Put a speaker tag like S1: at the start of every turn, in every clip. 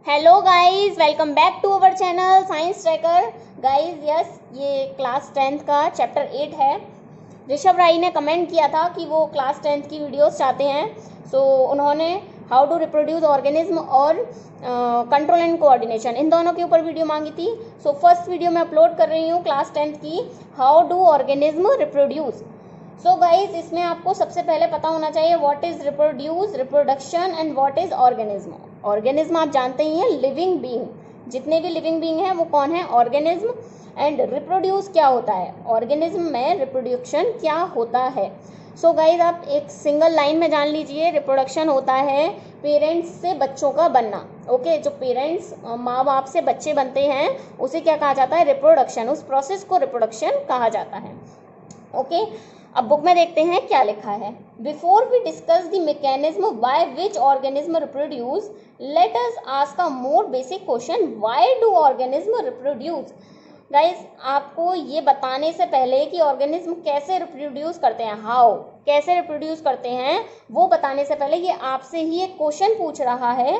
S1: Hello guys, welcome back to our channel science tracker. Guys yes, ये class 10th का chapter 8 है। ऋषभ राय ने comment किया था कि वो क्लास 10th की वीडियोस चाहते हैं। उन्होंने हाउ टू रिप्रोड्यूस ऑर्गेनिज्म और कंट्रोल एंड कोऑर्डिनेशन, इन दोनों के ऊपर वीडियो मांगी थी। फर्स्ट वीडियो मैं अपलोड कर रही हूँ क्लास 10th की, how do organism reproduce. Guys, इसमें आपको सबसे पहले पता होना चाहिए what is reproduce, reproduction and what is organism. Organism आप जानते ही हैं, लिविंग बीइंग। जितने भी लिविंग बीइंग हैं वो कौन है? ऑर्गेनिज्म। एंड रिप्रोड्यूस क्या होता है? ऑर्गेनिज्म में रिप्रोडक्शन क्या होता है? गाइज, आप एक सिंगल लाइन में जान लीजिए, रिप्रोडक्शन होता है पेरेंट्स से बच्चों का बनना। ओके, जो पेरेंट्स माँ बाप से बच्चे बनते हैं उसे क्या कहा जाता है? रिप्रोडक्शन। उस प्रोसेस को रिप्रोडक्शन कहा जाता है। ओके, अब बुक में देखते हैं क्या लिखा है। Before we discuss the mechanism by which organism reproduce, let us ask a more basic question, why do organism reproduce. Guys, आपको ये बताने से पहले कि ऑर्गेनिज्म कैसे रिप्रोड्यूस करते हैं, हाउ कैसे रिप्रोड्यूस करते हैं, वो बताने से पहले ये आपसे ही एक क्वेश्चन पूछ रहा है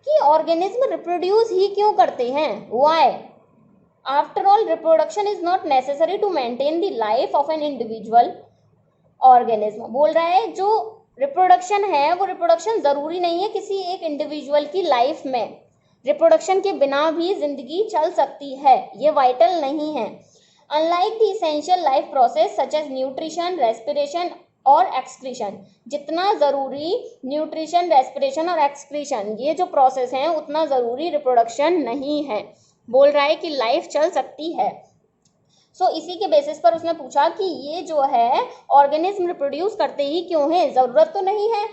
S1: कि ऑर्गेनिज्म रिप्रोड्यूस ही क्यों करते हैं, why. After all, reproduction is not necessary to maintain the life of an individual organism। बोल रहा है जो रिप्रोडक्शन है वो रिप्रोडक्शन जरूरी नहीं है किसी एक इंडिविजुअल की लाइफ में। रिप्रोडक्शन के बिना भी जिंदगी चल सकती है, ये वाइटल नहीं है। Unlike the essential life process such as nutrition, respiration और एक्सक्रीशन, जितना जरूरी न्यूट्रिशन, रेस्पिरेशन और एक्सक्रीशन ये जो प्रोसेस हैं उतना जरूरी रिप्रोडक्शन नहीं है। बोल रहा है कि लाइफ चल सकती है। इसी के बेसिस पर उसने पूछा कि ये जो है ऑर्गेनिज्म रिप्रोड्यूस करते ही क्यों है, जरूरत तो नहीं है।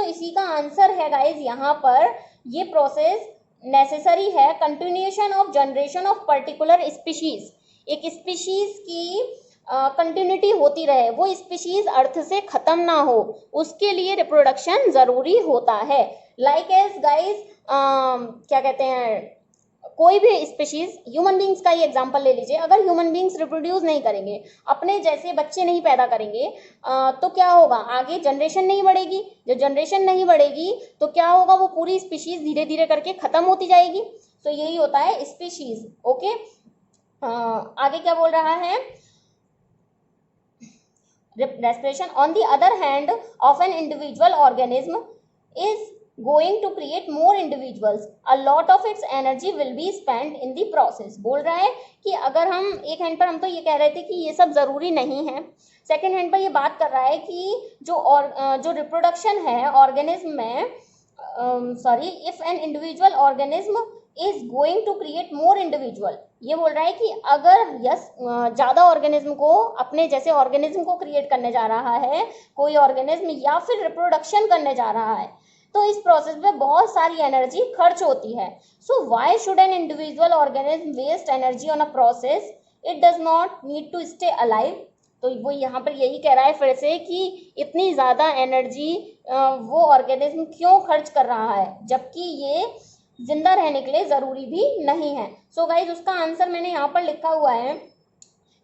S1: इसी का आंसर है गाइज यहाँ पर, ये प्रोसेस नेसेसरी है continuation of generation of particular species. एक स्पीशीज की कंटिन्यूटी होती रहे, वो स्पीशीज अर्थ से खत्म ना हो, उसके लिए रिप्रोडक्शन जरूरी होता है। लाइक एज गाइज क्या कहते हैं, कोई भी स्पीशीज, ह्यूमन बींग्स का ही एग्जांपल ले लीजिए। अगर ह्यूमन बींग्स रिप्रोड्यूस नहीं करेंगे, अपने जैसे बच्चे नहीं पैदा करेंगे, तो क्या होगा? आगे जनरेशन नहीं बढ़ेगी। जो जनरेशन नहीं बढ़ेगी तो क्या होगा? वो पूरी स्पीशीज धीरे धीरे करके खत्म होती जाएगी। यही होता है स्पीशीज। ओके, आगे क्या बोल रहा है? Respiration on the other hand of N individual organism is going to create more individuals, a lot of its energy will be spent in the process। बोल रहा है कि अगर हम एक हैंड पर, हम तो ये कह रहे थे कि ये सब जरूरी नहीं है, सेकेंड हैंड पर ये बात कर रहा है कि जो रिप्रोडक्शन है ऑर्गेनिज्म में, sorry, if an individual organism is going to create more individual, ये बोल रहा है कि अगर ज्यादा ऑर्गेनिज्म को, अपने जैसे ऑर्गेनिज्म को क्रिएट करने जा रहा है कोई ऑर्गेनिज्म, या फिर रिप्रोडक्शन करने जा रहा है, तो इस प्रोसेस में बहुत सारी एनर्जी खर्च होती है। Why should an individual organism waste energy on a process it does not need to stay alive. तो वो यहाँ पर यही कह रहा है फिर से कि इतनी ज़्यादा एनर्जी वो ऑर्गेनिज्म क्यों खर्च कर रहा है, जबकि ये जिंदा रहने के लिए ज़रूरी भी नहीं है। गाइज, उसका आंसर मैंने यहाँ पर लिखा हुआ है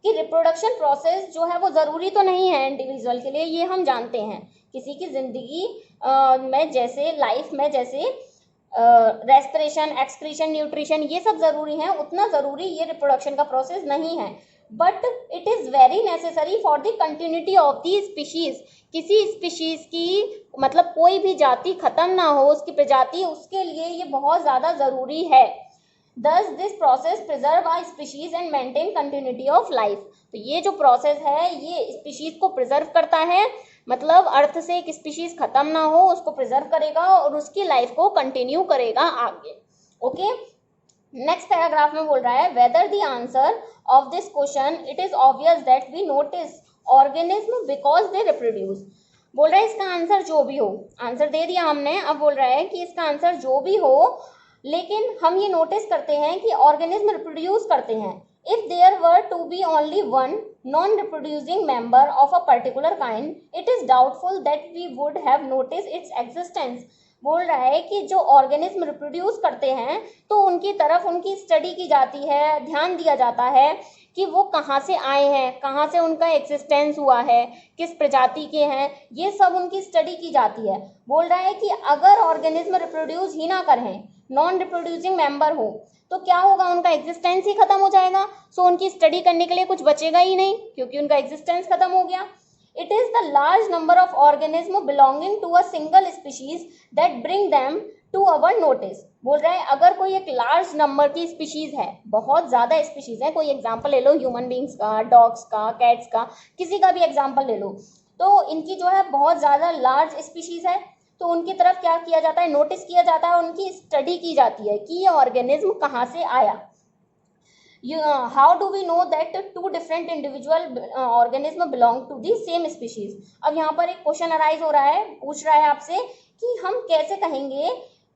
S1: कि रिप्रोडक्शन प्रोसेस जो है वो ज़रूरी तो नहीं है इंडिविजुअल के लिए, ये हम जानते हैं। किसी की ज़िंदगी में, जैसे लाइफ में, जैसे रेस्पिरेशन, एक्सक्रीशन, न्यूट्रिशन ये सब ज़रूरी हैं, उतना ज़रूरी ये रिप्रोडक्शन का प्रोसेस नहीं है। But it is very necessary for the continuity of the species. किसी स्पीशीज़ की, मतलब कोई भी जाति खत्म ना हो, उसकी प्रजाति, उसके लिए ये बहुत ज़्यादा ज़रूरी है। Thus this process preserve a species and maintain continuity of life। तो ये जो प्रोसेस है ये स्पीशीज को प्रिजर्व करता है, मतलब अर्थ से एक स्पीशीज खत्म ना हो उसको प्रिजर्व करेगा और उसकी लाइफ को कंटिन्यू करेगा आगे। ओके, नेक्स्ट पैराग्राफ में बोल रहा है, whether the answer of this question it is obvious that we notice organism because they reproduce. बोल रहा है इसका आंसर जो भी हो, आंसर दे दिया हमने, अब बोल रहा है कि इसका आंसर जो भी हो, लेकिन हम ये नोटिस करते हैं कि ऑर्गेनिज्म रिप्रोड्यूस करते हैं। If there were to be only one non reproducing member of a particular kind, it is doubtful that we would have notice its existence. बोल रहा है कि जो ऑर्गेनिज्म रिप्रोड्यूस करते हैं तो उनकी तरफ उनकी स्टडी की जाती है, ध्यान दिया जाता है कि वो कहाँ से आए हैं, कहाँ से उनका एग्जिस्टेंस हुआ है, किस प्रजाति के हैं, ये सब उनकी स्टडी की जाती है। बोल रहा है कि अगर ऑर्गेनिज्म रिप्रोड्यूस ही ना करें, नॉन रिप्रोड्यूसिंग मेंबर हो तो क्या होगा, उनका एग्जिस्टेंस ही खत्म हो जाएगा। सो उनकी स्टडी करने के लिए कुछ बचेगा ही नहीं क्योंकि उनका एग्जिस्टेंस खत्म हो गया। It is the large number of organism belonging to a single species that bring them to our notice. बोल रहे हैं अगर कोई एक लार्ज नंबर की स्पीशीज है, बहुत ज्यादा स्पीशीज है, कोई एग्जांपल ले लो ह्यूमन बींग्स का, डॉग्स का, कैट्स का, किसी का भी एग्जांपल ले लो, तो इनकी जो है बहुत ज्यादा लार्ज स्पीशीज है, तो उनकी तरफ क्या किया जाता है, नोटिस किया जाता है, उनकी स्टडी की जाती है कि ये ऑर्गेनिज्म कहाँ से आया। How do we know that two different individual organism belong to the same species. अब यहाँ पर एक क्वेश्चन अराइज हो रहा है, पूछ रहा है आपसे कि हम कैसे कहेंगे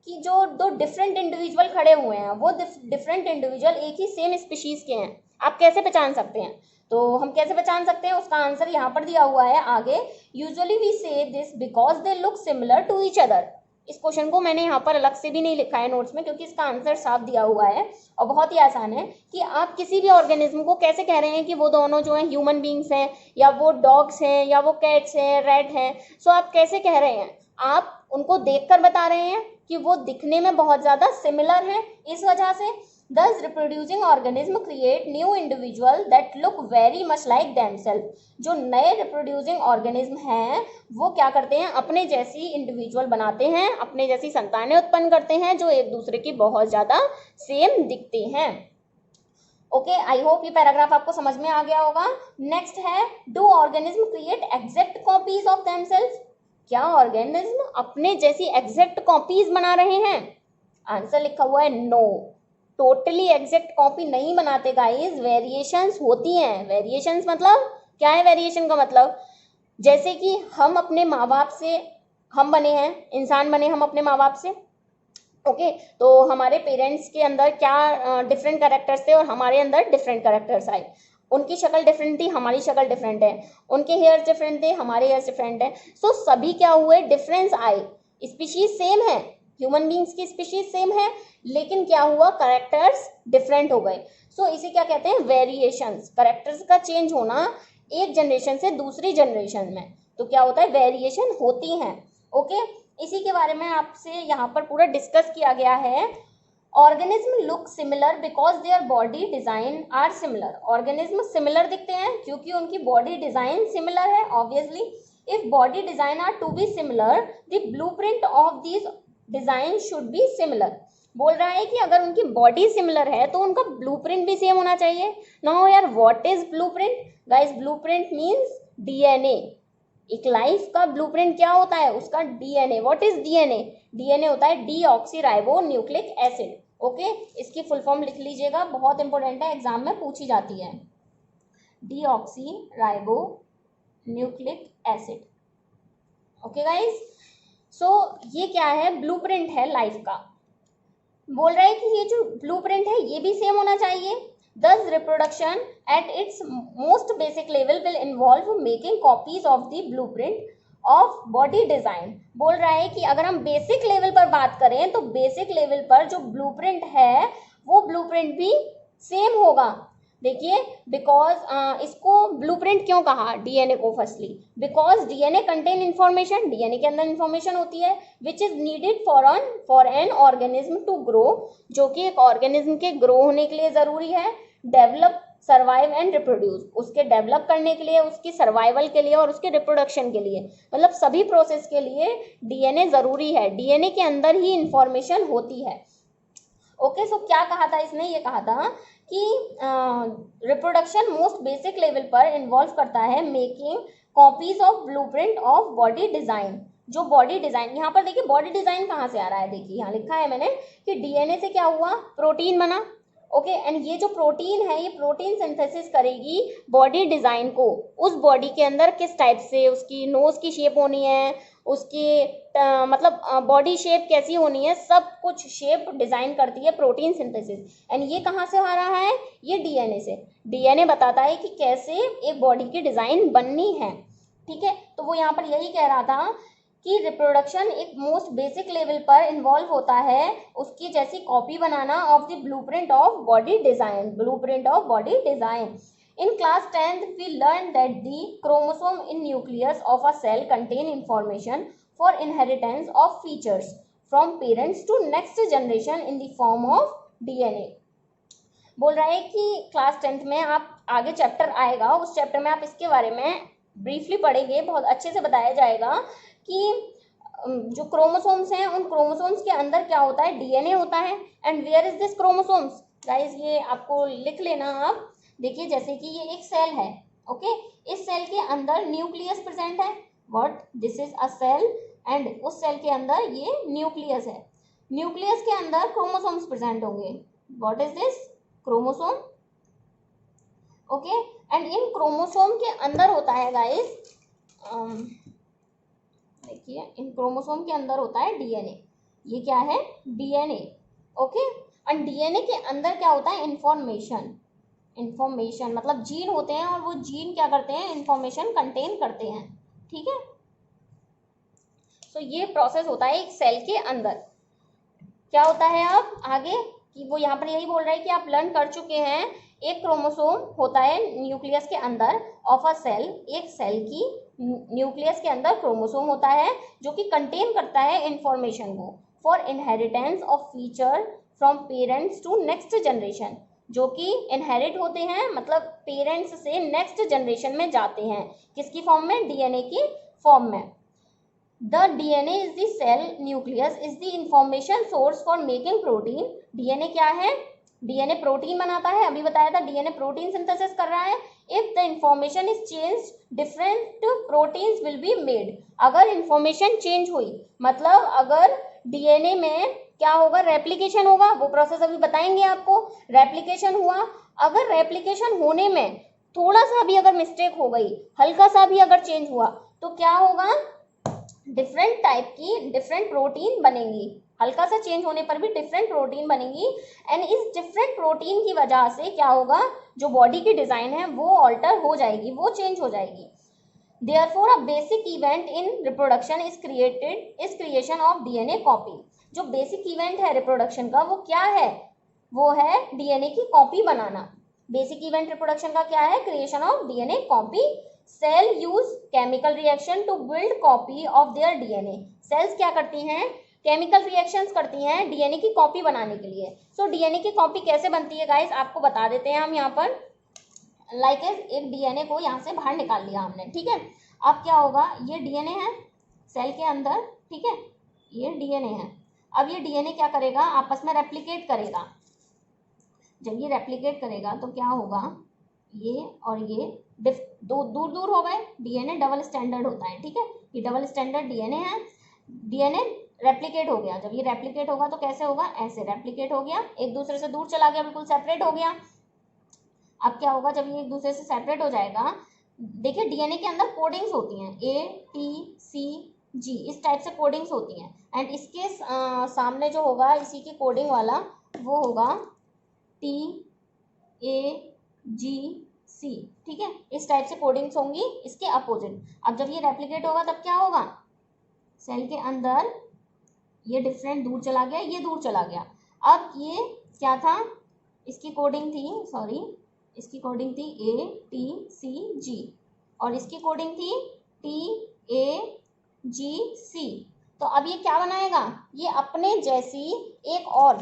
S1: कि जो दो डिफरेंट इंडिविजुअल खड़े हुए हैं वो डिफरेंट इंडिविजुअल एक ही सेम स्पीशीज के हैं, आप कैसे पहचान सकते हैं। तो हम कैसे पहचान सकते हैं, उसका आंसर यहाँ पर दिया हुआ है आगे। Usually we say this because they look similar to each other. इस क्वेश्चन को मैंने यहाँ पर अलग से भी नहीं लिखा है नोट्स में क्योंकि इसका आंसर साफ दिया हुआ है और बहुत ही आसान है कि आप किसी भी ऑर्गेनिज्म को कैसे कह रहे हैं कि वो दोनों जो है ह्यूमन बींग्स हैं या वो डॉग्स हैं या वो कैट्स हैं, रैट हैं। सो आप कैसे कह रहे हैं, आप उनको देखकर बता रहे हैं कि वो दिखने में बहुत ज़्यादा सिमिलर है, इस वजह से। Thus, reproducing organism create new individual that look very much like themselves. जो नए reproducing organism हैं वो क्या करते हैं, अपने जैसी इंडिविजुअल बनाते हैं, अपने जैसी संतानें उत्पन्न करते हैं जो एक दूसरे की बहुत ज़्यादा सेम दिखते हैं। ओके, आई होप ये पैराग्राफ आपको समझ में आ गया होगा। नेक्स्ट है, do organism create exact copies of themselves. क्या ऑर्गेनिज्म अपने जैसी एग्जैक्ट कॉपीज बना रहे हैं? आंसर लिखा हुआ है नो, टोटली एग्जैक्ट कॉपी नहीं बनाते गाइस, वेरिएशंस होती हैं। वेरिएशंस मतलब क्या है, वेरिएशन का मतलब जैसे कि हम अपने माँ बाप से हम बने हैं, इंसान बने हम अपने माँ बाप से। ओके, तो हमारे पेरेंट्स के अंदर क्या डिफरेंट कैरेक्टर्स थे और हमारे अंदर डिफरेंट कैरेक्टर्स आए। उनकी शक्ल डिफरेंट थी, हमारी शक्ल डिफरेंट है, उनके हेयर्स डिफरेंट थे, हमारे हेयर्स डिफरेंट है। सो सभी क्या हुए, डिफरेंस आए। स्पीशीज सेम है, ह्यूमन बींग्स की स्पीशीज सेम है, लेकिन क्या हुआ, करेक्टर्स डिफरेंट हो गए। सो इसे क्या कहते हैं, वेरिएशंस। करेक्टर्स का चेंज होना एक जनरेशन से दूसरी जनरेशन में, तो क्या होता है, वेरिएशन होती हैं। ओके, इसी के बारे में आपसे यहाँ पर पूरा डिस्कस किया गया है। Organism look similar because their body design are similar. Organism similar दिखते हैं क्योंकि उनकी बॉडी डिजाइन सिमिलर है, obviously. If body design are to be similar, the blueprint of this design should be similar. बोल रहा है कि अगर उनकी बॉडी सिमिलर है तो उनका ब्लूप्रिंट भी सेम होना चाहिए। नाउ यार, what is blueprint guys? Blueprint means DNA. एक लाइफ का ब्लूप्रिंट क्या होता है, उसका DNA. What is DNA? DNA होता है डीऑक्सीराइबो न्यूक्लिक एसिड। ओके, इसकी फुल फॉर्म लिख लीजिएगा, बहुत इंपॉर्टेंट है, एग्जाम में पूछी जाती है। Deoxyribonucleic acid. Okay guys, so ये क्या है, ब्लूप्रिंट है लाइफ का। बोल रहा है कि ये जो ब्लूप्रिंट है ये भी सेम होना चाहिए। Thus, reproduction at its most basic level will involve making copies of the blueprint of body design. बोल रहा है कि अगर हम बेसिक लेवल पर बात करें तो बेसिक लेवल पर जो ब्लूप्रिंट है वो ब्लूप्रिंट भी सेम होगा। देखिए, बिकॉज इसको ब्लूप्रिंट क्यों कहा डीएनए को, firstly because DNA contain information, DNA के अंदर इंफॉर्मेशन होती है which is needed for an organism to grow, जो कि एक ऑर्गेनिज्म के ग्रो होने के लिए जरूरी है, डेवलप, सर्वाइव एंड रिप्रोड्यूस, उसके डेवलप करने के लिए, उसकी सर्वाइवल के लिए और उसके रिप्रोडक्शन के लिए, मतलब सभी प्रोसेस के लिए डीएनए जरूरी है। डीएनए के अंदर ही इंफॉर्मेशन होती है। ओके, सो क्या कहा था इसने, ये कहा था कि रिप्रोडक्शन मोस्ट बेसिक लेवल पर इन्वॉल्व करता है making copies of blueprint of body design. जो बॉडी डिजाइन, यहाँ पर देखिए बॉडी डिजाइन कहाँ से आ रहा है, देखिए यहाँ लिखा है मैंने कि डीएनए से क्या हुआ, प्रोटीन बना। ओके, एंड ये जो प्रोटीन है ये प्रोटीन सिंथेसिस करेगी बॉडी डिजाइन को। उस बॉडी के अंदर किस टाइप से उसकी नोज की शेप होनी है, उसकी मतलब बॉडी शेप कैसी होनी है, सब कुछ शेप डिजाइन करती है प्रोटीन सिंथेसिस। एंड ये कहाँ से आ रहा है, ये डीएनए से। डीएनए बताता है कि कैसे एक बॉडी की डिजाइन बननी है। ठीक है, तो वो यहाँ पर यही कह रहा था कि रिप्रोडक्शन एक मोस्ट बेसिक लेवल पर इन्वॉल्व होता है उसकी जैसी copy banana of the blueprint of body design, blueprint of body design. In class 10th, we learned that the chromosome in nucleus of a cell contain information for inheritance of features. From parents to next generation in the form of DNA. बोल रहा है कि class 10th में आप आगे chapter आएगा, उस chapter में आप इसके बारे में ब्रीफली पढ़ेंगे, बहुत अच्छे से बताया जाएगा कि जो क्रोमोसोम्स हैं उन क्रोमोसोम्स के अंदर क्या होता है, डीएनए होता है। And where is this chromosomes guys, ये आपको लिख लेना आप। देखिए जैसे कि ये एक सेल है, ओके, इस सेल के अंदर न्यूक्लियस प्रेजेंट है, what this is a cell, and उस सेल के अंदर ये न्यूक्लियस है, न्यूक्लियस के अंदर क्रोमोसोम्स प्रेजेंट होंगे, what is this, chromosome, okay. And इन क्रोमोसोम के अंदर होता है गाइस, देखिए इन क्रोमोसोम के अंदर होता है डीएनए, ये क्या है, डीएनए, ओके। एंड डीएनए के अंदर क्या होता है, इंफॉर्मेशन, इंफॉर्मेशन मतलब जीन होते हैं, और वो जीन क्या करते हैं, इंफॉर्मेशन कंटेन करते हैं, ठीक है। सो ये प्रोसेस होता है एक सेल के अंदर। क्या होता है अब आगे कि वो यहाँ पर यही बोल रहा है कि आप लर्न कर चुके हैं, एक क्रोमोसोम होता है न्यूक्लियस के अंदर ऑफ अ सेल, एक सेल की न्यूक्लियस के अंदर क्रोमोसोम होता है जो कि कंटेन करता है इंफॉर्मेशन को for inheritance of feature from parents to next generation, जो कि इनहेरिट होते हैं, मतलब पेरेंट्स से नेक्स्ट जनरेशन में जाते हैं, किसकी फॉर्म में, डीएनए की फॉर्म में। The DNA is the cell nucleus is the information source for making protein। DNA क्या है, DNA प्रोटीन बनाता है, अभी बताया था डीएनए प्रोटीन सिंथेसिस कर रहा है। If the information is changed, different proteins will be made। अगर इंफॉर्मेशन चेंज हुई, मतलब अगर डीएनए में क्या होगा, रेप्लिकेशन होगा, वो प्रोसेस अभी बताएंगे आपको। रेप्लिकेशन हुआ, अगर रेप्लिकेशन होने में थोड़ा सा भी अगर मिस्टेक हो गई, हल्का सा भी अगर चेंज हुआ, तो क्या होगा, डिफरेंट टाइप की डिफरेंट प्रोटीन बनेंगी, हल्का सा चेंज होने पर भी डिफरेंट प्रोटीन बनेंगी। एंड इस डिफरेंट प्रोटीन की वजह से क्या होगा, जो बॉडी की डिजाइन है वो ऑल्टर हो जाएगी, वो चेंज हो जाएगी। Therefore a basic event in reproduction is creation of DNA copy. जो बेसिक इवेंट है रिप्रोडक्शन का वो क्या है, वो है डीएनए की कॉपी बनाना। बेसिक इवेंट रिप्रोडक्शन का क्या है, creation of DNA copy. Cell use chemical reaction to build copy of their DNA. Cells क्या करती हैं, केमिकल रिएक्शंस करती हैं डीएनए की कॉपी बनाने के लिए। सो डीएनए की कॉपी कैसे बनती है गाइस, आपको बता देते हैं हम यहाँ पर। लाइक एक डीएनए को यहाँ से बाहर निकाल लिया हमने, ठीक है। अब क्या होगा, ये डीएनए है सेल के अंदर, ठीक है, ये डीएनए है। अब ये डीएनए क्या करेगा, आपस में रेप्लिकेट करेगा। जब ये रेप्लिकेट करेगा तो क्या होगा, ये और ये दूर दूर हो गए। डीएनए डबल स्टैंडर्ड होता है, ठीक है, ये डबल स्टैंडर्ड डीएनए है। डीएनए रेप्लिकेट हो गया, जब ये रेप्लिकेट होगा तो कैसे होगा, ऐसे रेप्लिकेट हो गया, एक दूसरे से दूर चला गया, बिल्कुल सेपरेट हो गया। अब क्या होगा, जब ये एक दूसरे से सेपरेट हो जाएगा, देखिए डीएनए के अंदर कोडिंग्स होती हैं, ATCG इस टाइप से कोडिंग्स होती हैं। एंड इसके सामने जो होगा इसी की कोडिंग वाला वो होगा TAGC, ठीक है, इस टाइप से कोडिंग्स होंगी इसके अपोजिट। अब जब ये रेप्लिकेट होगा तब क्या होगा, सेल के अंदर ये डिफरेंट दूर चला गया, ये दूर चला गया। अब ये क्या था, इसकी कोडिंग थी, सॉरी इसकी कोडिंग थी ATCG और इसकी कोडिंग थी TAGC। तो अब ये क्या बनाएगा, ये अपने जैसी एक और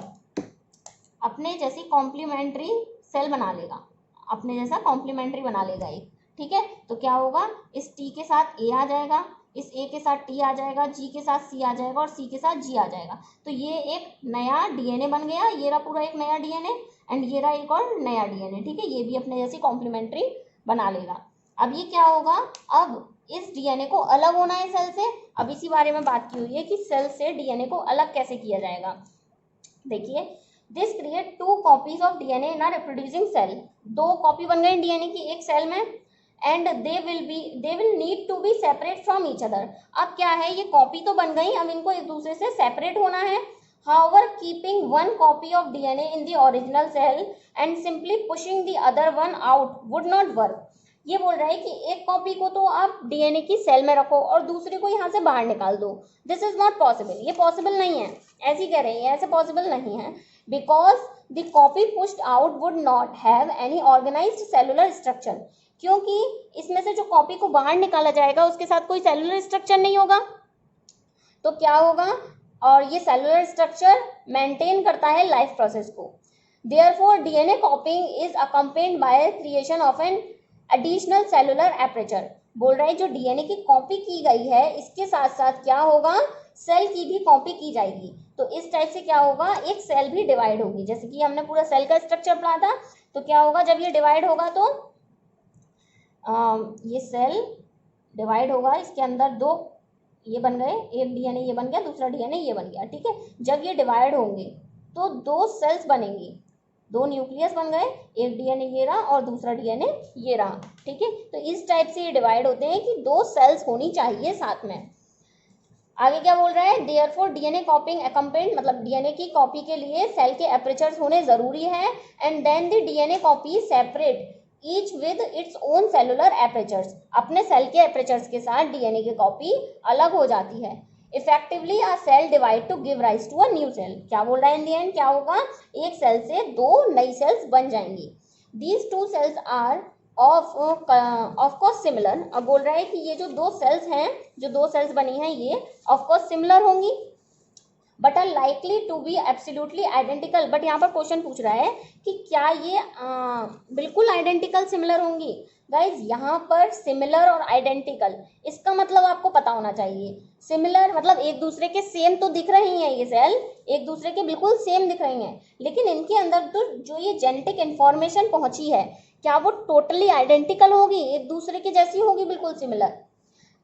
S1: अपने जैसी कॉम्प्लीमेंट्री सेल बना लेगा, अपने जैसा कॉम्प्लीमेंट्री बना लेगा एक, ठीक है। तो क्या होगा, इस T के साथ A आ जाएगा, इस A के साथ T आ जाएगा, G के साथ C आ जाएगा और C के साथ G आ जाएगा। तो ये एक नया डीएनए बन गया, ये रहा पूरा एक नया डीएनए, एंड ये रहा एक और नया डीएनए, ठीक है। ये भी अपने जैसी कॉम्प्लीमेंट्री बना लेगा। अब ये क्या होगा, अब इस डीएनए को अलग होना है सेल से। अब इसी बारे में बात की हुई है कि सेल से डीएनए को अलग कैसे किया जाएगा। देखिए, this create 2 copies of DNA in a reproducing cell. 2 copy बन गई डीएनए की एक सेल में, and they will need to be separate from each other. अब क्या है, ये कॉपी तो बन गई, अब इनको एक दूसरे से सेपरेट होना है। However, keeping one copy of DNA in the original cell and simply pushing the other one out would not work। ये बोल रहा है कि एक कॉपी को तो आप डीएनए की सेल में रखो और दूसरे को यहाँ से बाहर निकाल दो। दिस इज नॉट पॉसिबल, ये पॉसिबल नहीं है, ऐसी कह रही है, ऐसे पॉसिबल नहीं है। Because the copy pushed out would not have any organised cellular structure. क्योंकि इसमें से जो कॉपी को बाहर निकाला जाएगा उसके साथ कोई सेलुलर स्ट्रक्चर नहीं होगा। तो क्या होगा, और ये सेलुलर स्ट्रक्चर मेंटेन करता है लाइफ प्रोसेस को। Therefore DNA copying is accompanied by creation of an additional cellular apparatus. बोल रहा है जो डीएनए की कॉपी की गई है इसके साथ साथ क्या होगा, सेल की भी कॉपी की जाएगी। तो इस टाइप से क्या होगा, एक सेल भी डिवाइड होगी। जैसे कि हमने पूरा सेल का स्ट्रक्चर पढ़ा था, तो क्या होगा जब ये डिवाइड होगा तो ये सेल डिवाइड होगा, इसके अंदर दो ये बन गए, एक डीएनए ये बन गया, दूसरा डीएनए ये बन गया, ठीक है। जब ये डिवाइड होंगे तो दो सेल्स बनेंगी, दो न्यूक्लियस बन गए, एक डीएनए ये रहा और दूसरा डीएनए ये रहा, ठीक है। तो इस टाइप से ये डिवाइड होते हैं कि दो सेल्स होनी चाहिए साथ में। आगे क्या बोल रहा है, देयरफॉर डीएनए कॉपिंग अकम्पेन्ड, मतलब डीएनए की कॉपी के लिए सेल के एपरेचर्स होने जरूरी है। And then the DNA copy separate each with its own cellular apparatuses, अपने सेल के एपरेचर्स के साथ डीएनए की कॉपी अलग हो जाती है। Effectively a cell divide to give rise to a new cell. क्या बोल रहा है, इन दी एंड क्या होगा, एक सेल से दो नई सेल्स बन जाएंगी। These two cells are of course similar. अब बोल रहा है कि ये जो दो सेल्स हैं, जो दो सेल्स बनी हैं, ये ऑफ कोर्स सिमिलर होंगी but are likely to be absolutely identical. बट यहाँ पर क्वेश्चन पूछ रहा है कि क्या ये बिल्कुल आइडेंटिकल सिमिलर होंगी। गाइज यहाँ पर सिमिलर और आइडेंटिकल, इसका मतलब आपको पता होना चाहिए। सिमिलर मतलब एक दूसरे के सेम तो दिख रही हैं, ये सेल एक दूसरे के बिल्कुल सेम दिख रही हैं, लेकिन इनके अंदर तो जो ये जेनेटिक इंफॉर्मेशन पहुंची है, क्या वो टोटली आइडेंटिकल होगी, एक दूसरे की जैसी होगी, बिल्कुल सिमिलर।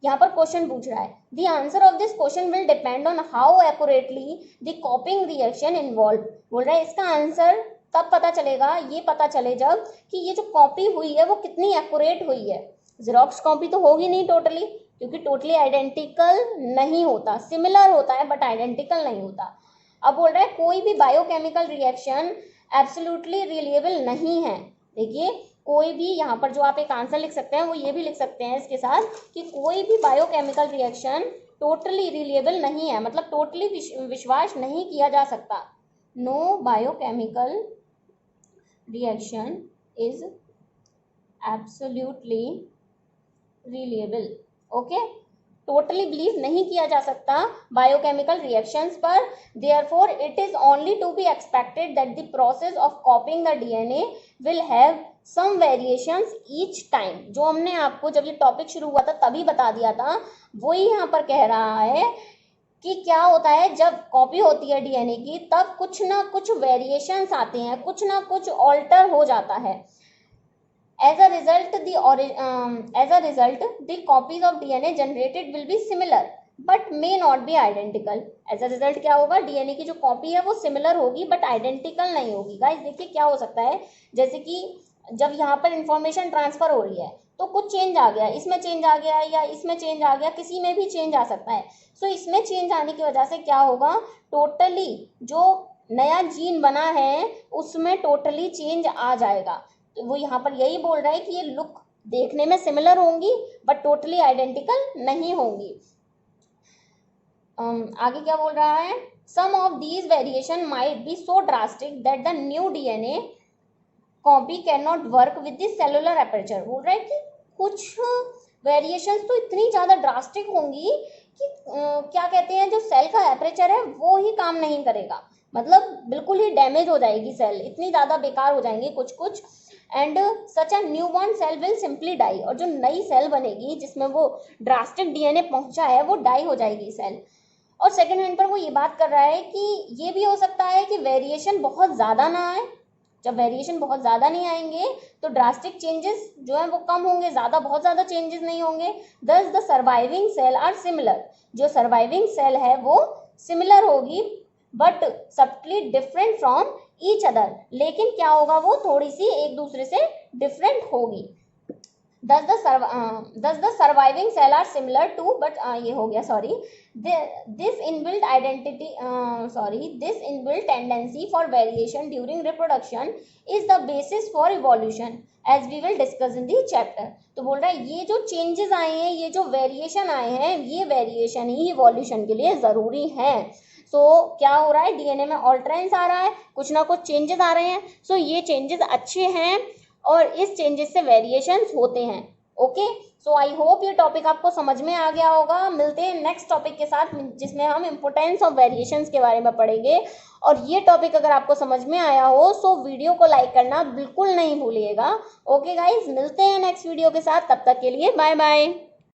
S1: यहाँ पर क्वेश्चन पूछ रहा है, the answer of this question will depend on how accurately the कॉपिंग reaction involve. बोल रहा है इसका आंसर तब पता चलेगा, ये पता चले जब कि ये जो कॉपी हुई है वो कितनी एक्यूरेट हुई है। जेरोक्स कॉपी तो होगी नहीं टोटली, क्योंकि टोटली आइडेंटिकल नहीं होता, सिमिलर होता है बट आइडेंटिकल नहीं होता। अब बोल रहा है कोई भी बायोकेमिकल रिएक्शन एब्सोल्युटली रिलेबल नहीं है। देखिए कोई भी, यहाँ पर जो आप एक आंसर लिख सकते हैं वो ये भी लिख सकते हैं इसके साथ कि कोई भी बायोकेमिकल रिएक्शन टोटली रिलेबल नहीं है, मतलब टोटली विश्वास नहीं किया जा सकता। No biochemical reaction is absolutely reliable. Okay, totally believe नहीं किया जा सकता बायोकेमिकल रिएक्शंस पर। Therefore it is only to be expected that the process of copying the DNA will have some variations each time. जो हमने आपको जब ये टॉपिक शुरू हुआ था तभी बता दिया था, वही यहाँ पर कह रहा है कि क्या होता है जब कॉपी होती है डीएनए की, तब कुछ ना कुछ वेरिएशंस आते हैं, कुछ ना कुछ ऑल्टर हो जाता है। As a result, the copies of DNA generated will be similar but may not be identical. As a result क्या होगा, डीएनए की जो कॉपी है वो सिमिलर होगी बट आइडेंटिकल नहीं होगी। गाइस देखिए क्या हो सकता है, जैसे कि जब यहाँ पर इंफॉर्मेशन ट्रांसफर हो रही है तो कुछ चेंज आ गया, इसमें चेंज आ गया या इसमें चेंज आ गया, किसी में भी चेंज आ सकता है। सो इसमें चेंज आने की वजह से क्या होगा, टोटली जो नया जीन बना है उसमें टोटली चेंज आ जाएगा। वो यहाँ पर यही बोल रहा है कि ये लुक देखने में सिमिलर होंगी बट टोटली आइडेंटिकल नहीं होंगी। आगे क्या बोल रहा है, some of these variation might be so drastic that the new DNA copy can not work with the cellular apparatus. बोल रहा है कि कुछ वेरिएशंस तो इतनी ज़्यादा ड्रास्टिक होंगी कि क्या कहते हैं, जो सेल का एपरेचर है वो ही काम नहीं करेगा, मतलब बिल्कुल ही डैमेज हो जाएगी सेल, इतनी ज़्यादा बेकार हो जाएंगी कुछ कुछ। And such a newborn cell will simply die, और जो नई सेल बनेगी जिसमें वो ड्रास्टिक डीएनए पहुंचा है वो डाई हो जाएगी सेल। और सेकेंड हैंड पर वो ये बात कर रहा है कि ये भी हो सकता है कि वेरिएशन बहुत ज़्यादा ना आए। जब वेरिएशन बहुत ज़्यादा नहीं आएंगे तो ड्रास्टिक चेंजेस जो है वो कम होंगे, ज़्यादा बहुत ज़्यादा चेंजेस नहीं होंगे। Thus the surviving cell are similar, जो सर्वाइविंग सेल है वो सिमिलर होगी but subtly different from each other, लेकिन क्या होगा वो थोड़ी सी एक दूसरे से डिफरेंट होगी। Thus the surviving cell are similar to, but ये हो गया sorry, this inbuilt identity this inbuilt tendency for variation during reproduction is the basis for evolution as we will discuss in the chapter। तो बोल रहा है ये जो changes आए हैं, ये जो वेरिएशन आए हैं, ये वेरिएशन ही इवोल्यूशन के लिए ज़रूरी है। सो क्या हो रहा है, डीएनए में ऑल्टरेंस आ रहा है, कुछ ना कुछ चेंजेस आ रहे हैं। सो ये चेंजेस अच्छे हैं और इस चेंजेस से वेरिएशंस होते हैं। ओके, सो आई होप ये टॉपिक आपको समझ में आ गया होगा। मिलते हैं नेक्स्ट टॉपिक के साथ, जिसमें हम इम्पोर्टेंस ऑफ वेरिएशंस के बारे में पढ़ेंगे। और ये टॉपिक अगर आपको समझ में आया हो सो वीडियो को लाइक करना बिल्कुल नहीं भूलिएगा। ओके गाइज, मिलते हैं नेक्स्ट वीडियो के साथ, तब तक के लिए बाय बाय।